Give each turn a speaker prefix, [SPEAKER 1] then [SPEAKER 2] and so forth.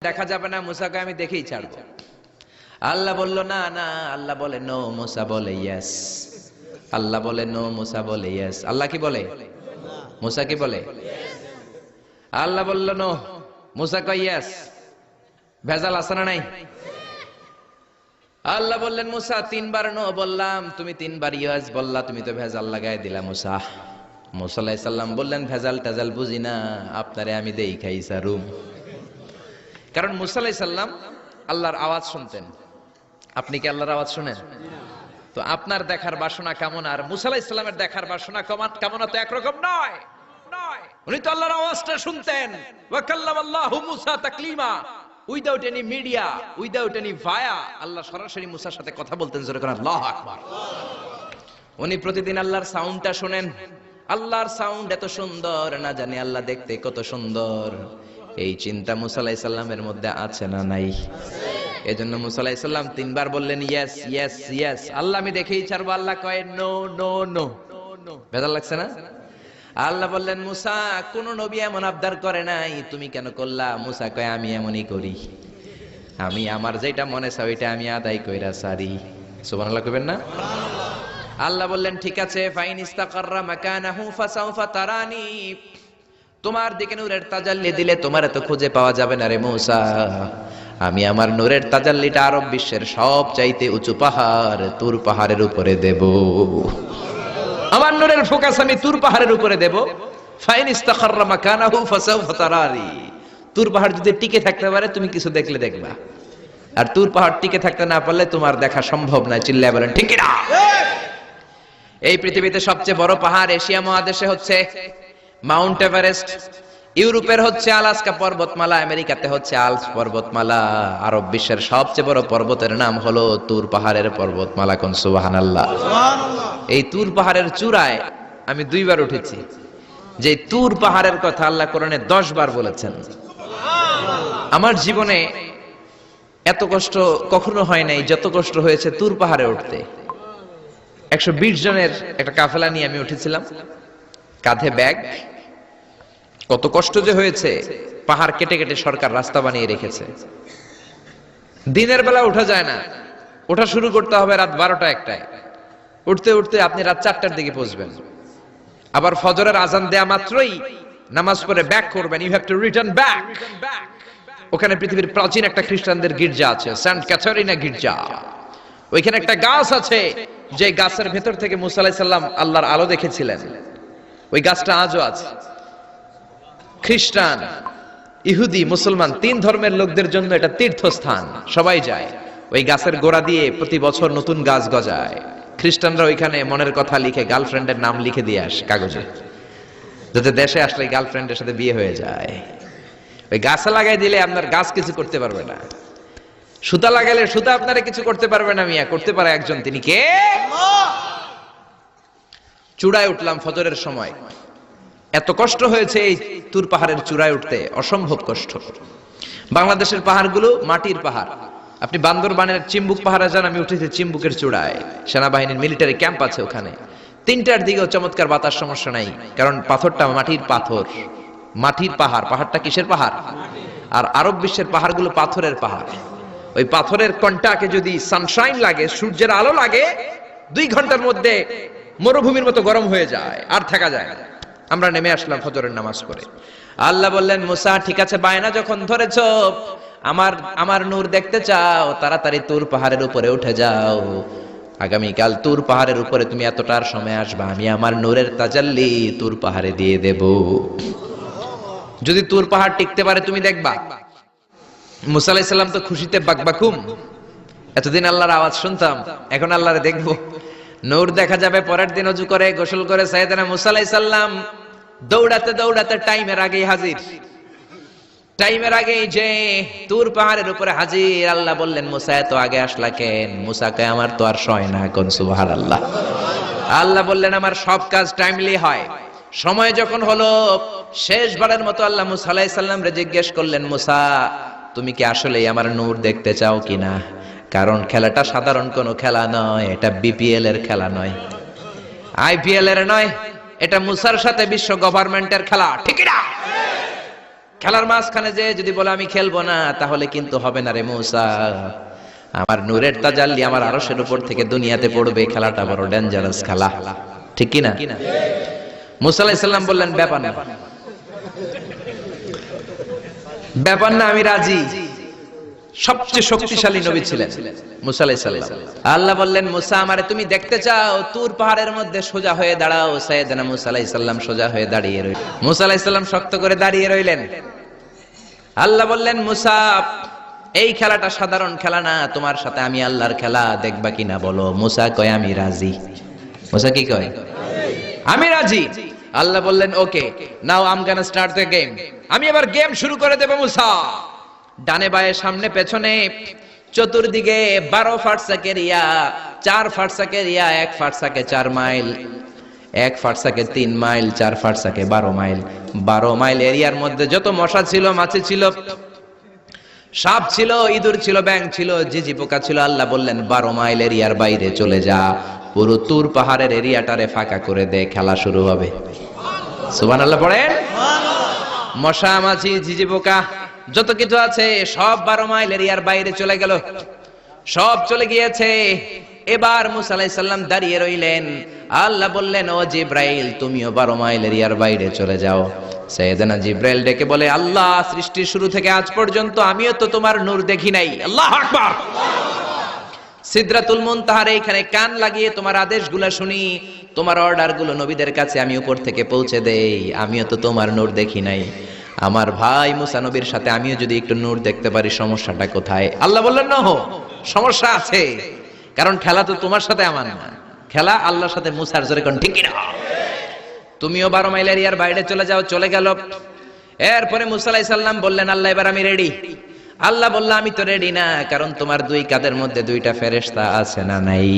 [SPEAKER 1] দেখা যাবে না, মুসাকে আমি দেখেই ছাড়বো। আল্লাহ বলল না না, আল্লাহ বলে নো, মুসা বলে ইয়েস। আল্লাহ বলে নো, মুসা বলে ইয়েস। আল্লাহ কি বলে? মুসা কি বলে? আল্লাহ বলল নো, মুসা কয় ইয়েস। ভেজাল আছে না নাই? আল্লাহ বললেন মুসা, তিনবার নো বললাম, তুমি তিনবার ইয়েস বললা, তুমি তো ভেজাল লাগাই দিলা মুসা। মুসা আলাইহিস সালাম বললেন ভেজাল টেজাল বুঝি না, আপনারে আমি দেই খাই সারুম। কারণ মুসা আলাইহিস সালাম আল্লাহর আওয়াজ শুনতেন। আপনি কি আল্লাহর আওয়াজ শুনেন? তো আপনার দেখার বাসনা কেমন আর মুসা আলাইহিস সালামের দেখার বাসনা কেমন তো একরকম নয়। উনি তো আল্লাহর আওয়াজটা শুনতেন। ওয়া কাল্লামাল্লাহু মুসা তাকলিমা, without any media, without any via, Allah সরাসরি মুসার সাথে কথা বলতেন। জোরে করে আল্লাহু আকবার। উনি প্রতিদিন আল্লাহর সাউন্ডটা শুনেন। আল্লাহর সাউন্ড এত সুন্দর, না জানি আল্লাহ দেখতে কত সুন্দর। এই চিন্তা মুসা আলাইহিস সালামের মধ্যে আছে না নাই? এজন্য মুসা আলাইহিস সালাম তিনবার বললেন ইয়েস ইয়েস ইয়েস। আল্লাহ আমি দেখেই ছাড়বো। আল্লাহ কয় নো নো নো। ভেজাল লাগছে না? আল্লাহ বললেন মুসা, কোন নবী এমন আবদার করে নাই, তুমি কেন করলা? মুসা কয় আমি এমনই করি, আমি আমার যেটা মনে চাই ওইটা আমি আদায় কইরা সারি। সুবহানাল্লাহ কইবেন না? আল্লাহ বললেন ঠিক আছে, ফাইন ইস্তাকাররা মাকানাহু ফাসাউফা তারানি, তোমার দিকে নূরের তাজাল্লি দিলে তোমার তো খুঁজে পাওয়া যাবে না রে মুসা। আমি আমার নূরের তাজাল্লিটা আরব বিশ্বের সব চাইতে উঁচু পাহাড় তুর পাহাড়ের উপরে দেব। আমার নূরের ফোকাস আমি তুর পাহাড়ের উপরে দেব। ফাইন ইস্তাকাররা মাকানাহু ফাসাউফা তারানি, তুর পাহাড় যদি টিকে থাকতে পারে তুমি কিছু দেখলে দেখবা, আর তুর পাহাড় টিকে থাকতে না পারলে তোমার দেখা সম্ভব না। চিল্লায় বলেন ঠিক কি না? এই পৃথিবীতে সবচেয়ে বড় পাহাড় এশিয়া মহাদেশে হচ্ছে মাউন্ট এভারেস্ট, ইউরোপের হচ্ছে আলাস্কা পর্বতমালা, আমেরিকাতে হচ্ছে আল্পস পর্বতমালা, আরব বিশ্বের সবচেয়ে বড় পর্বতের নাম হলো তুর পাহাড়ের পর্বতমালা। কোন সুবহানাল্লাহ। এই তুর পাহাড়ের চূড়ায় আমি 2 বার উঠেছি। যে তুর পাহাড়ের কথা আল্লাহ কোরআনে 10 বার বলেছেন। আমার জীবনে এত কষ্ট কখনো হয় নাই যত কষ্ট হয়েছে তুর পাহাড়ে উঠতে। 120 জনের একটা কাফেলা নিয়ে আমি উঠেছিলাম, কাঁধে ব্যাগ। কত কষ্ট যে হয়েছে, পাহাড় কেটে কেটে সরকার রাস্তা বানিয়ে রেখেছে। দিনের বেলা ওঠা যায় না, ওঠা শুরু করতে হবে রাত 12টা 1টায়। উঠতে উঠতে আপনি রাত 4টার দিকে পৌঁছবেন। আবার ফজরের আজান দেয়া মাত্রই নামাজ পড়ে ব্যাক করবেন। You have to return back. ওখানে পৃথিবীর প্রাচীন একটা খ্রিস্টানদের গির্জা আছে, সেন্ট ক্যাথারিনা গির্জা। ওইখানে একটা গাছ আছে, যে গাছের ভেতর থেকে মুসা আলাইহিস সালাম আল্লাহর আলো দেখেছিলেন। ওই গাছটা আজও আছে। খ্রিস্টান, ইহুদি, মুসলমান 3 ধর্মের লোকদের জন্য এটা তীর্থস্থান, সবাই যায়। ওই গাছের গোড়া দিয়ে প্রতি বছর নতুন গাছ গজায়। খ্রিস্টানরা ওইখানে মনের কথা লিখে, গার্লফ্রেন্ডের নাম লিখে দিয়ে আসে কাগজে, যাতে দেশে আসলে গার্লফ্রেন্ডের সাথে বিয়ে হয়ে যায়। ওই গাছে লাগাই দিলে আপনার গাছ কিছু করতে পারবে না। সুতা লাগাইলে সুতা আপনারা কিছু করতে পারবে না। মিয়া করতে পারে একজন, তিনি কে? চূড়ায় উঠলাম ফজরের সময়। এত কষ্ট হয়েছে এই তুর পাহাড়ের চূড়ায় উঠতে, অসম্ভব কষ্ট। বাংলাদেশের পাহাড়গুলো মাটির পাহাড়। আপনি বান্দরবানের চিম্বুক পাহাড়ে যান, আমি উঠেছি চিম্বুকের চূড়ায়, সেনাবাহিনীর মিলিটারি ক্যাম্প আছে ওখানে। 3টার দিকেও চমৎকার বাতাস, সমস্যা নাই, কারণ পাথরটা মাটির পাথর, মাটির পাহাড়। পাহাড়টা কিসের পাহাড়? আর আরব বিশ্বের পাহাড়গুলো পাথরের পাহাড়। ওই পাথরের কন্টাকে যদি সানশাইন লাগে, সূর্যের আলো লাগে, 2 ঘন্টার মধ্যে মরুভূমির মতো গরম হয়ে যায়, আর থাকা যায় না। আমরা নেমে আসলাম ফজরের নামাজ পড়ে। আল্লাহ বললেন মুসা, ঠিক আছে, বায়না যখন ধরেছো, আমার নূর দেখতে চাও, তাড়াতাড়ি তুর পাহাড়ের উপরে উঠে যাও। আগামীকাল তুর পাহাড়ের উপরে তুমি এতটার সময় আসবা, আমি আমার নূরের তাজাল্লি তুর পাহাড়ে দিয়ে দেব। যদি তুর পাহাড় টিকতে পারে তুমি দেখবা। মুসা আলাইহিস সালাম তো খুশিতে বাকবাকুম। এতদিন আল্লাহর আওয়াজ শুনতাম, এখন আল্লাহরে দেখবো, নূর দেখা যাবে। পরের দিন ওযু করে গোসল করে সাইয়েদনা মুসা আলাইহিস সালাম দৌড়াতে দৌড়াতে টাইমের আগেই হাজির। টাইমের আগেই যে তুর পাহাড়ের উপরে হাজির। আল্লাহ বললেন মুসা, এত আগে আসলা কেন? মুসা কয় আমার তো আর সয় না। কোন সুবহানাল্লাহ। আল্লাহ বললেন আমার সব কাজ টাইমলি হয়। সময় যখন হলো, শেষবারের মতো আল্লাহ মুসা আলাইহিস সালাম রে জিজ্ঞেস করলেন, মুসা তুমি কি আসলেই আমার নূর দেখতে চাও কিনা? কারণ খেলাটা সাধারণ কোনো খেলা নয়, এটা বিপিএল এর খেলা নয়, আইপিএল এর নয়, এটা মুসার সাথে বিশ্ব গভর্নমেন্টের খেলা। ঠিক না? খেলার মাঝখানে যে যদি বলে আমি খেলবো না, তাহলে কিন্তু হবে না রে মূসা। আমার নূরের তাজাল্লি আমার আরশের উপর থেকে দুনিয়াতে পড়বে, খেলাটা বড় ডেঞ্জারাস খেলা, ঠিক কি না? মূসা আলাইহিস সালাম বললেন ব্যাপার না, ব্যাপার না, আমি রাজি। সবচেয়ে শক্তিশালী নবী ছিলেন মূসা আলাইহিস সালাম। আল্লাহ বললেন, মূসা আমারে তুমি দেখতে চাও, তুর পাহাড়ের মধ্যে সোজা হয়ে দাঁড়াও। সাইয়েদনা মূসা আলাইহিস সালাম সোজা হয়ে দাঁড়িয়ে রইলেন। মূসা আলাইহিস সালাম শক্ত করে দাঁড়িয়ে রইলেন। আল্লাহ বললেন, মূসা এই খেলাটা সাধারণ খেলা না, তোমার সাথে আমি আল্লাহর খেলা, দেখবা কিনা বলো? মূসা কয় আমি রাজি। মূসা কি কয়? আমি রাজি। আল্লাহ বললেন, okay, now I am gonna start the game. আমি এবার গেম শুরু করে দেব মূসা। ডানে বায়ে সামনে পেছনে চতুর্দিকে 12 ফারসাকের ইয়া, 4 ফারসাকের ইয়া, 1 ফারসাকে 4 মাইল, 1 ফারসাকে 3 মাইল, 4 ফারসাকে 12 মাইল। 12 মাইল এরিয়ার মধ্যে যত মশা ছিল, মাছি ছিল, সাপ ছিল, ইঁদুর ছিল, ব্যাঙ ছিল, ঝিঝি পোকা ছিল, আল্লাহ বললেন 12 মাইল এরিয়ার বাইরে চলে যা, পুরো তুর পাহাড়ের এরিয়াটারে ফাঁকা করে দে, খেলা শুরু হবে। সুবহানাল্লাহ পড়েন। মশা, মাছি, ঝিঝি পোকা যত কিছু আছে সব 12 মাইল এরিয়ার বাইরে চলে গেল, সব চলে গিয়েছে। এবার মূসা আলাইহিস সালাম দাঁড়িয়ে রইলেন। আল্লাহ বললেন, ও জিব্রাইল, তুমিও 12 মাইল এরিয়ার বাইরে চলে যাও। সাইয়েদনা জিব্রাইল ডেকে বলে, আল্লাহ, সৃষ্টির শুরু থেকে আজ পর্যন্ত আমিও তো তোমার নূর দেখি নাই। আল্লাহু আকবার। সিদরাতুল মুনতাহার এখানে কান লাগিয়ে তোমার আদেশগুলো শুনি, তোমার অর্ডারগুলো নবীদের কাছে আমি উপর থেকে পৌঁছে দেই, আমিও তো তোমার নূর দেখি নাই। আমার ভাই মুসা নবীর সাথে আমিও যদি একটু নূর দেখতে পারি, সমস্যাটা কোথায়? আল্লাহ বললেন, না, সমস্যা আছে, কারণ খেলা তো তোমার সাথে আমার না, খেলা আল্লাহর সাথে। মুসার জোরে কোন ঠিক না? তুমিও 12 মাইল এরিয়ার বাইরে চলে যাও। চলে গেল। এরপরে মূসা আলাইহিস সালাম বললেন, আল্লাহ এবার আমি রেডি। আল্লাহ বলল, আমি তো রেডি না, কারণ তোমার 2 কাঁধের মধ্যে 2টা ফেরেশতা আছে না নাই?